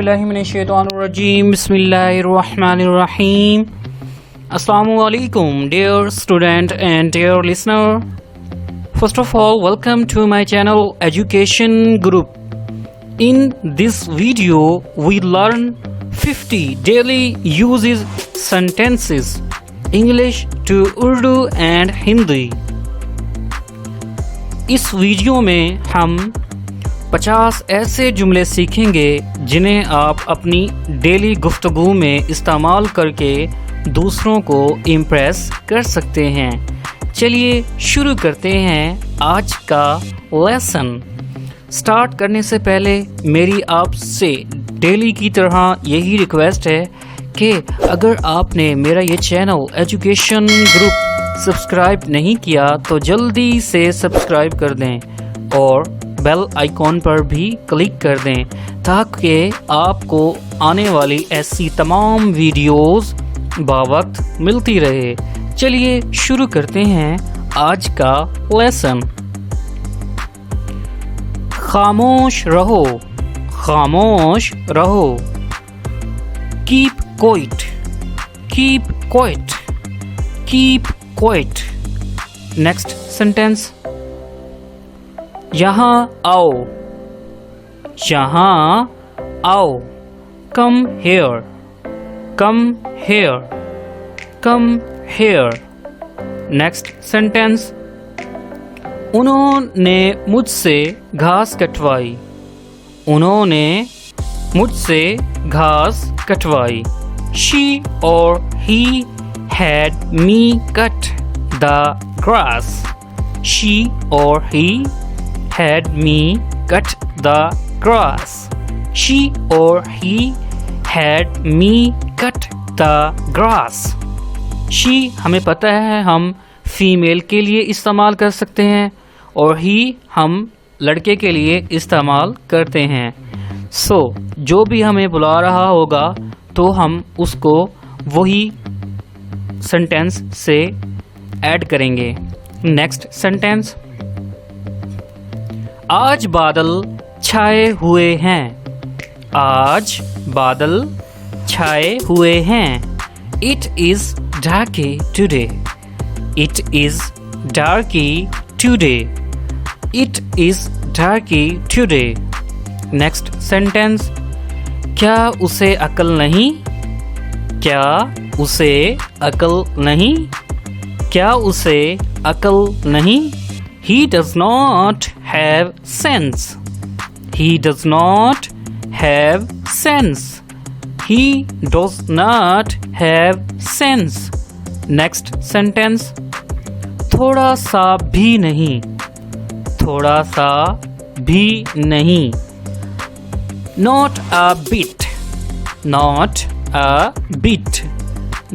Auzubillahiminash-shaytanir-rajim. Bismillahir-rahmanir-rahim. Assalamualaikum, dear student and dear listener. First of all, welcome to my channel Education Group. In this video, we learn 50 daily uses sentences, English to Urdu and Hindi. इस video में हम 50 ऐसे जुमले सीखेंगे जिन्हें आप अपनी daily गुफ्तगू में इस्तेमाल करके दूसरों को इम्प्रेस कर सकते हैं। चलिए शुरू करते हैं आज का लेसन। स्टार्ट करने से पहले मेरी आपसे डेली की तरह यही रिक्वेस्ट है कि अगर आपने मेरा ये चैनल एजुकेशन ग्रुप सब्सक्राइब नहीं किया तो जल्दी से सब्सक्राइब कर दें और बेल आइकॉन पर भी क्लिक कर दें ताकि आपको आने वाली ऐसी तमाम वीडियोस बावक्त मिलती रहे। चलिए शुरू करते हैं आज का लेसन। खामोश रहो, खामोश रहो। Keep quiet, keep quiet, keep quiet. Next sentence. यहाँ आओ, यहाँ आओ। Come here, come here, come here. Next sentence. उन्होंने मुझसे घास कटवाई, उन्होंने मुझसे घास कटवाई। She or he had me cut the grass. She or he had me cut the grass. She or he had me cut the grass. She हमें पता है हम फीमेल के लिए इस्तेमाल कर सकते हैं और he हम लड़के के लिए इस्तेमाल करते हैं। सो जो भी हमें बुला रहा होगा तो हम उसको वही सेंटेंस से ऐड करेंगे। Next sentence. आज बादल छाए हुए हैं, आज बादल छाए हुए हैं। It is darky today, it is darky today, it is darky today. Next sentence. क्या उसे अकल नहीं, क्या उसे अकल नहीं, क्या उसे अकल नहीं। He does not have sense, he does not have sense, he does not have sense. Next sentence. थोड़ा सा भी नहीं, थोड़ा सा भी नहीं। Not a bit, not a bit,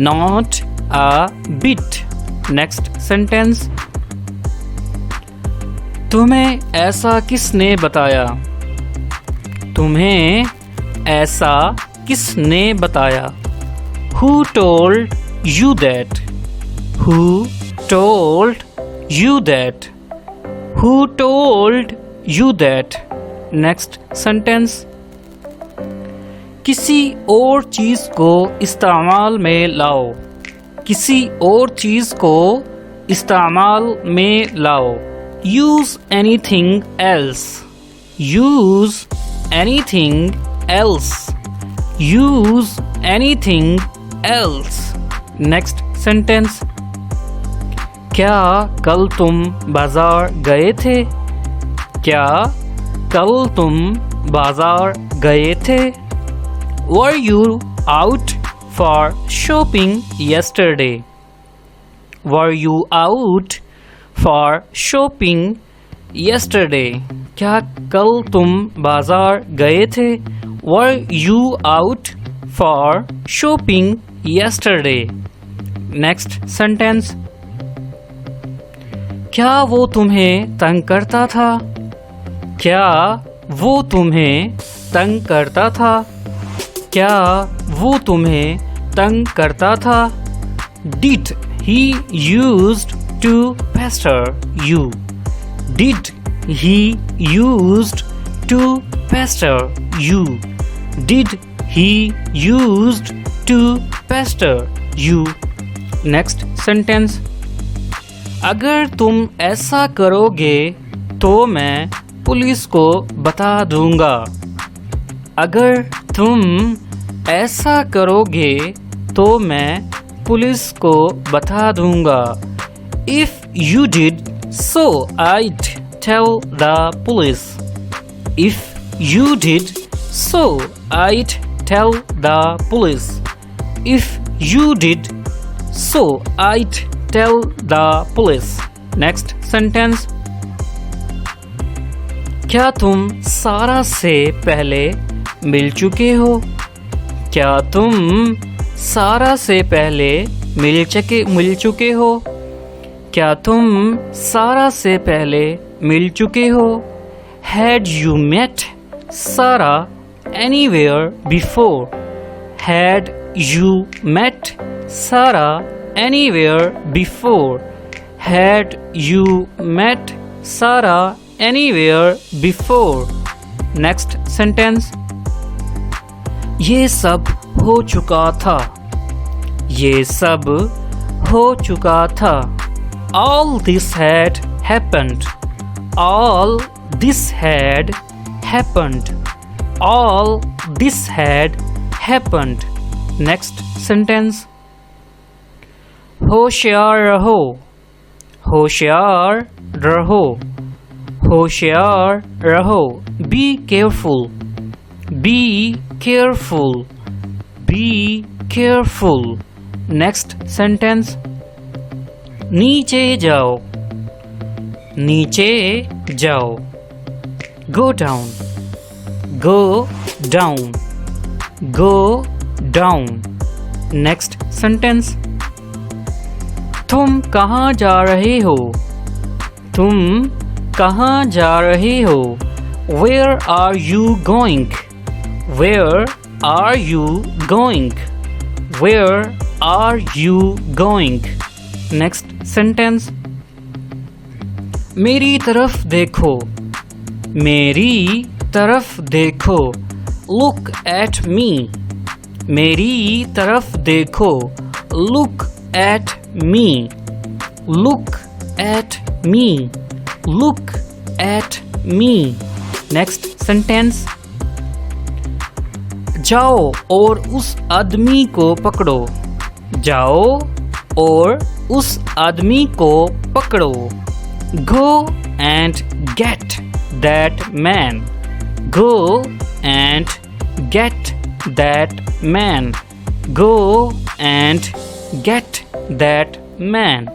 not a bit. Next sentence. तुम्हें ऐसा किसने बताया, तुम्हें ऐसा किसने बताया। Who told you that, who told you that, who told you that. Next sentence. किसी और चीज़ को इस्तेमाल में लाओ, किसी और चीज़ को इस्तेमाल में लाओ। Use anything else, use anything else, use anything else. Next sentence. क्या कल तुम बाजार गए थे, क्या कल तुम बाजार गए थे। Were you out for shopping yesterday, were you out for shopping yesterday. क्या कल तुम बाजार गए थे। Were you out for shopping yesterday. Next sentence. क्या वो तुम्हें तंग करता था, क्या वो तुम्हें तंग करता था, क्या वो तुम्हें तंग करता था। Did he used to pester you, did he used to pester you. did he used to pester you? Next sentence. अगर तुम ऐसा करोगे तो मैं पुलिस को बता दूंगा. अगर तुम ऐसा करोगे तो मैं पुलिस को बता दूंगा. If you did so, I'd tell the police. If you did so, I'd tell the police. If you did so, I'd tell the police. Next sentence. क्या तुम सारा से पहले मिल चुके हो? क्या तुम सारा से पहले मिल चुके हो? क्या तुम सारा से पहले मिल चुके हो? Had you met Sarah anywhere before? Had you met Sarah anywhere before? Had you met Sarah anywhere before? Next sentence. ये सब हो चुका था. ये सब हो चुका था. All this had happened. All this had happened. All this had happened. Next sentence. होशियार रहो. होशियार रहो. होशियार रहो. Be careful. Be careful. Be careful. Next sentence. नीचे जाओ. नीचे जाओ. Go down. Go down. Go down. Next sentence. तुम कहाँ जा रहे हो? तुम कहाँ जा रहे हो? Where are you going? Where are you going? Where are you going? Next sentence. मेरी तरफ देखो. मेरी तरफ देखो. Look at me. मेरी तरफ देखो. Look at me. Look at me. Look at me. Next sentence. जाओ और उस आदमी को पकड़ो. जाओ और उस आदमी को पकड़ो. Go and get that man. Go and get that man. Go and get that man.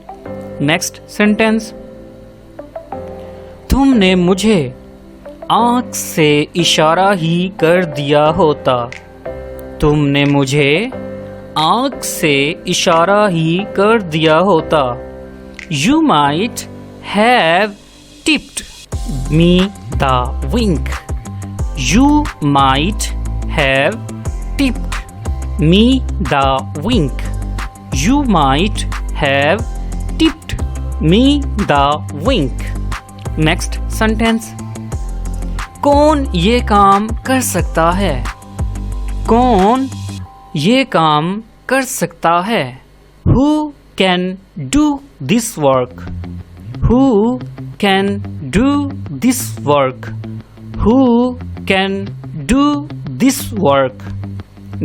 Next sentence. तुमने मुझे आँख से इशारा ही कर दिया होता. तुमने मुझे आँख से इशारा ही कर दिया होता. You might have tipped me the wink. You might have tipped me the wink. You might have tipped me the wink. Next sentence. कौन ये काम कर सकता है? कौन ये काम कर सकता है? Who can do this work? Who can do this work? Who can do this work?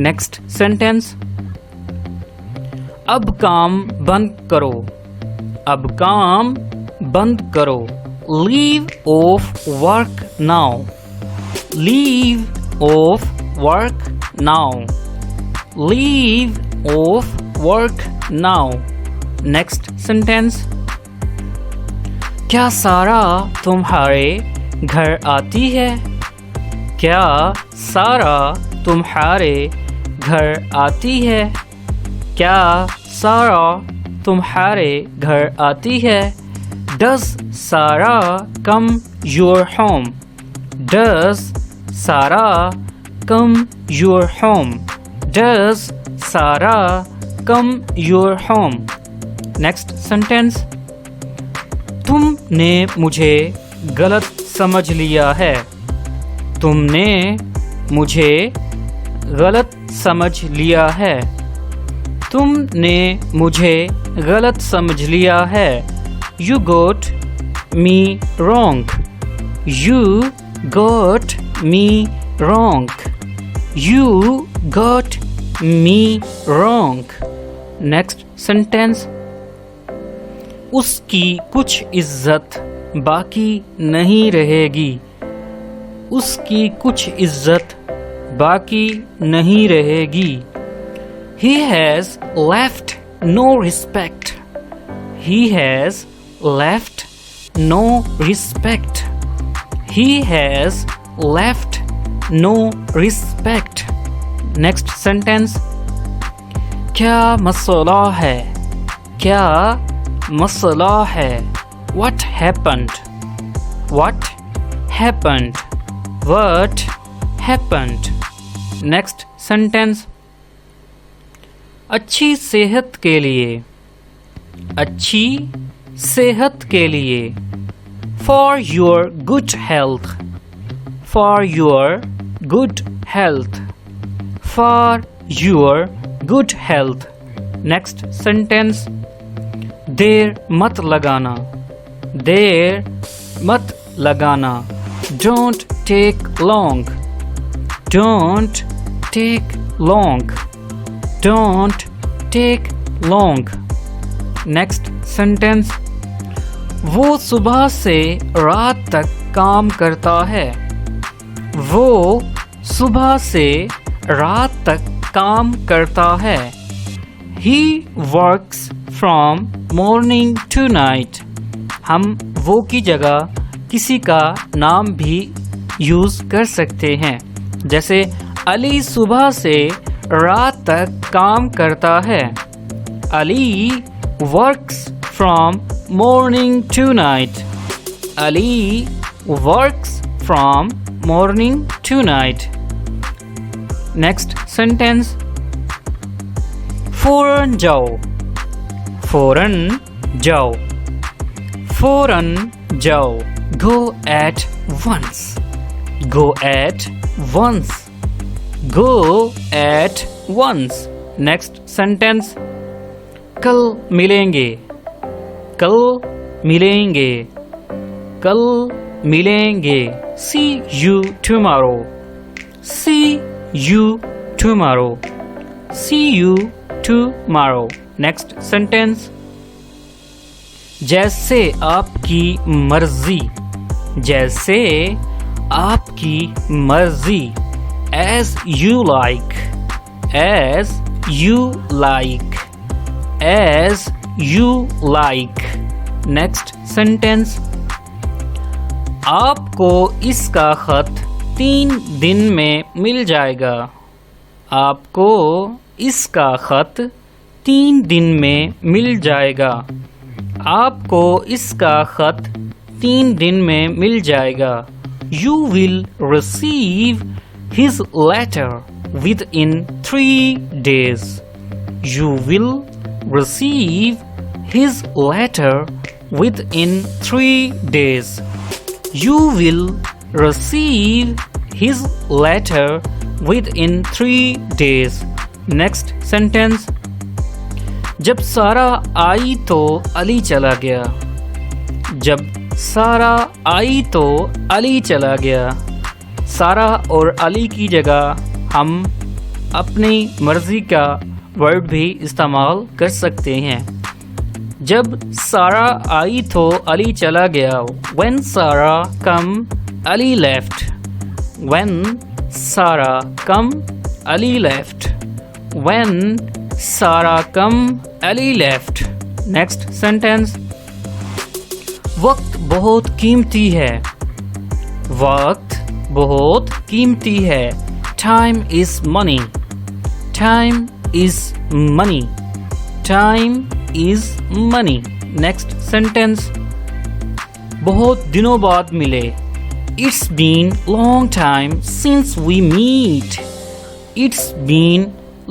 Next sentence. अब काम बंद करो. अब काम बंद करो. Leave off work now. Leave off work now. Leave off work now. Next sentence. क्या सारा तुम्हारे घर आती है? क्या सारा तुम्हारे घर आती है? क्या सारा तुम्हारे घर आती है? Does Sarah come your home? Does Sarah come your home? Does Sarah come your home? Next sentence. तुमने मुझे गलत समझ लिया है. तुमने मुझे गलत समझ लिया है। तुमने मुझे गलत समझ लिया है। You got me wrong. You got me wrong. You got me wrong. Next sentence. उसकी कुछ इज्जत बाकी नहीं रहेगी। उसकी कुछ इज्जत बाकी नहीं रहेगी। He has left no respect. He has left no respect. He has left no respect. Next sentence. क्या मसला है? क्या मसला है? What happened? What happened? What happened? Next sentence. अच्छी सेहत के लिए। अच्छी सेहत के लिए। For your good health. For your good health. For your good health. Next sentence. देर मत लगाना। देर मत लगाना। Don't take long. Don't take long. Don't take long. Next sentence. वो सुबह से रात तक काम करता है। वो सुबह से रात तक काम करता है। He works from morning to night. हम वो की जगह किसी का नाम भी यूज़ कर सकते हैं। जैसे अली सुबह से रात तक काम करता है। Ali works from morning to night. Ali works from morning to night. Next sentence. फौरन जाओ। फौरन जाओ। फौरन जाओ। Go at once. Go at once. Go at once. Next sentence. कल मिलेंगे। कल मिलेंगे। कल मिलेंगे। See you tomorrow. See you tomorrow. See you tomorrow. Next sentence. जैसे आपकी मर्जी। जैसे आपकी मर्जी। As you like. As you like. As you like. Next sentence. आपको इसका खत 3 दिन में मिल जाएगा। आपको इसका खत 3 दिन में मिल जाएगा। आपको इसका खत 3 दिन में मिल जाएगा। You will receive his letter within 3 days. You will receive his letter within 3 days. You will receive his letter within 3 days. Next sentence. जब सारा आई तो अली चला गया। जब सारा आई तो अली चला गया। सारा और अली की जगह हम अपनी मर्ज़ी का वर्ड भी इस्तेमाल कर सकते हैं। जब सारा आई तो अली चला गया। When Sarah come, Ali left. When Sarah come, Ali left. When Sarah come, Ali left. Next sentence. वक्त बहुत कीमती है। वक्त बहुत कीमती है। Time is money. Time is money. Time is money. Next sentence. बहुत दिनों बाद मिले। It's been long time since we meet. It's been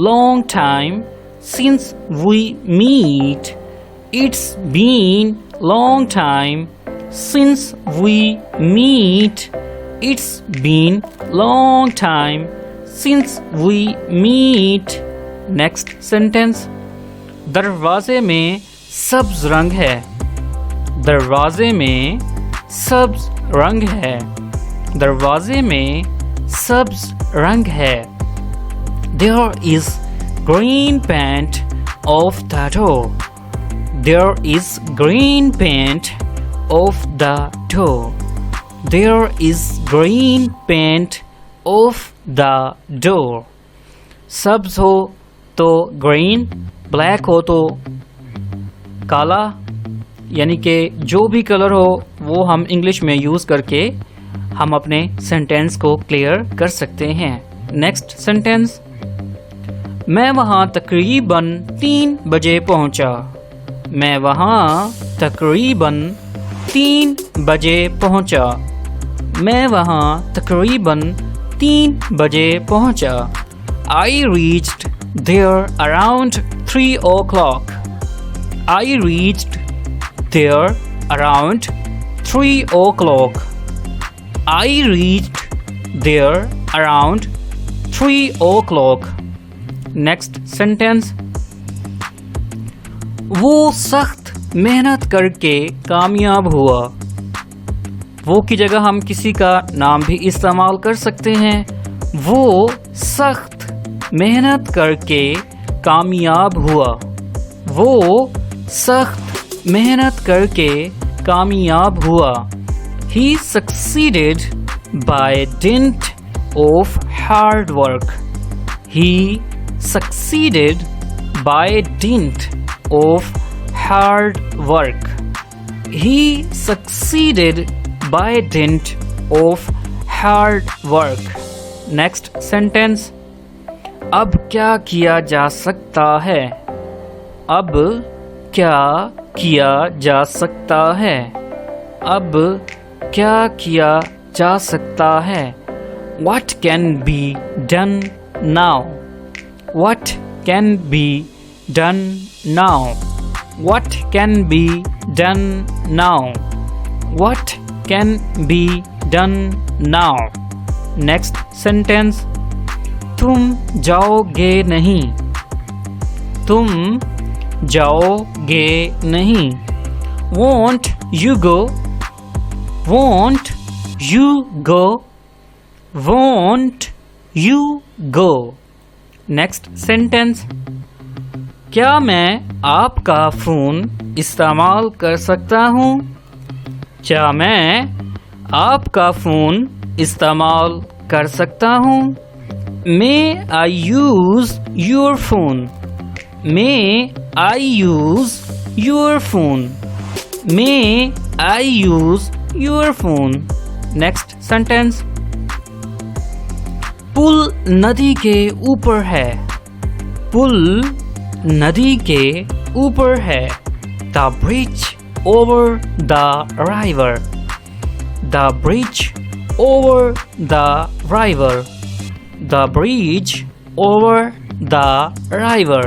long time since we meet. It's been long time since we meet. It's been long time since we meet. Next sentence. दरवाजे में सब्ज रंग है. दरवाजे में सब्ज रंग है. दरवाजे में सब्ज रंग है. There is green paint of the door. There is green paint of the door. There is green paint of the door. सब्ज हो तो ग्रीन, ब्लैक हो तो काला, यानी कि जो भी कलर हो वो हम इंग्लिश में यूज़ करके हम अपने सेंटेंस को क्लियर कर सकते हैं. Next sentence. मैं वहाँ तकरीबन 3 बजे पहुँचा. मैं वहाँ तकरीबन 3 बजे पहुँचा. मैं वहाँ तकरीबन 3 बजे पहुँचा. I reached there around 3 o'clock. I reached there around 3 o'clock. I reached there around 3 o'clock. Next sentence. वो सख्त मेहनत करके कामयाब हुआ. वो की जगह हम किसी का नाम भी इस्तेमाल कर सकते हैं. वो सख्त मेहनत करके कामयाब हुआ. वो सख्त मेहनत करके कामयाब हुआ. He succeeded by dint of hard work. He succeeded by dint of hard work. He succeeded by dint of hard work. Next sentence. अब क्या किया जा सकता है. अब क्या किया जा सकता है. अब क्या किया जा सकता है. What can be done now. What can be done now. What can be done now. What can be done now. Next sentence. तुम जाओगे नहीं. तुम जाओगे नहीं. Won't you go. Won't you go. Won't you go. Next sentence. क्या मैं आपका phone इस्तेमाल कर सकता हूँ. क्या मैं आपका फ़ोन इस्तेमाल कर सकता हूँ. May I use your phone. May I use your phone. May I use your phone. Next sentence. पुल नदी के ऊपर है. पुल नदी के ऊपर है. The bridge over the river. The bridge over the river. The bridge over the river.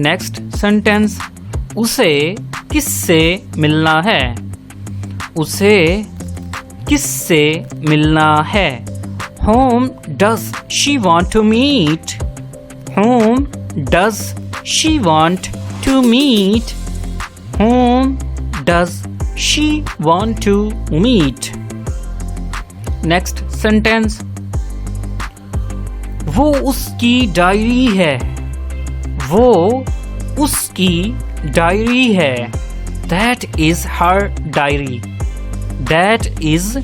Next sentence. उसे किससे मिलना है. उसे किससे मिलना है. Whom does she want to meet. Whom does she want to meet. Whom does she want to meet. Next sentence. वो उसकी डायरी है. वो उसकी डायरी है. That is her diary. That is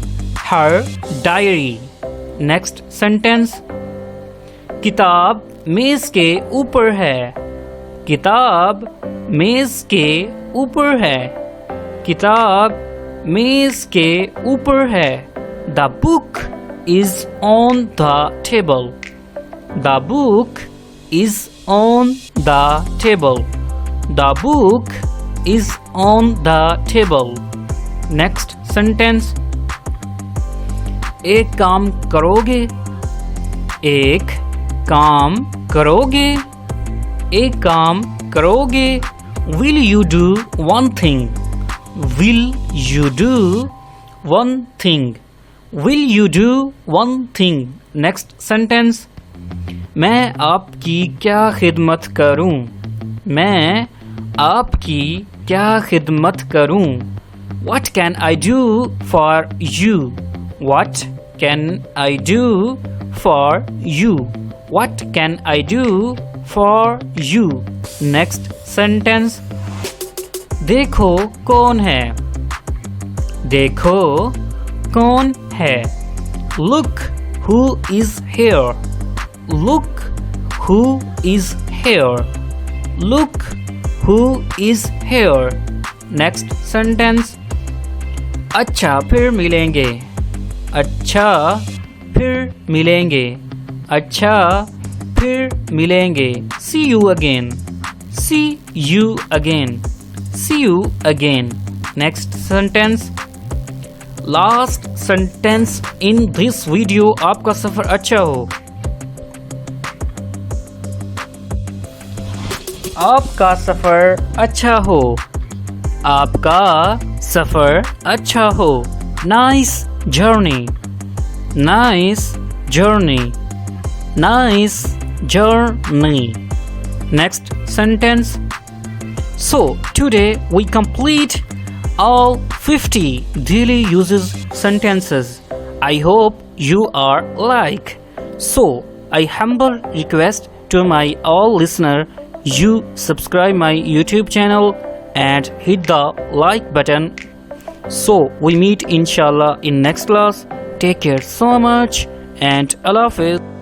her diary. Next sentence. किताब मेज के ऊपर है. किताब मेज के ऊपर है. किताब मेज के ऊपर है. The book is on the table. The book is on the table. The book is on the table. Next sentence. एक काम करोगे. एक काम करोगे. एक काम करोगे. Will you do one thing. Will you do one thing. Will you do one thing. Next sentence, मैं आपकी क्या खिदमत करूं? मैं आपकी क्या खिदमत करूं? What can I do for you? What can I do for you? What can I do for you? Next sentence, देखो कौन है? देखो कौन है? Look who is here. Look who is here. Look who is here. Next sentence, अच्छा फिर मिलेंगे. अच्छा फिर मिलेंगे. अच्छा फिर मिलेंगे. See you again. See you again. See you again. Next sentence, last sentence in this video, आपका सफर अच्छा हो. आपका सफर अच्छा हो. आपका सफर अच्छा हो. Nice journey. Nice journey. Nice journey. Next sentence, so today we complete all 50 daily uses sentences. I hope you are like. So I humble request to my all listener, you subscribe my YouTube channel and hit the like button. So we meet inshallah in next class. Take care so much and Allah Hafiz.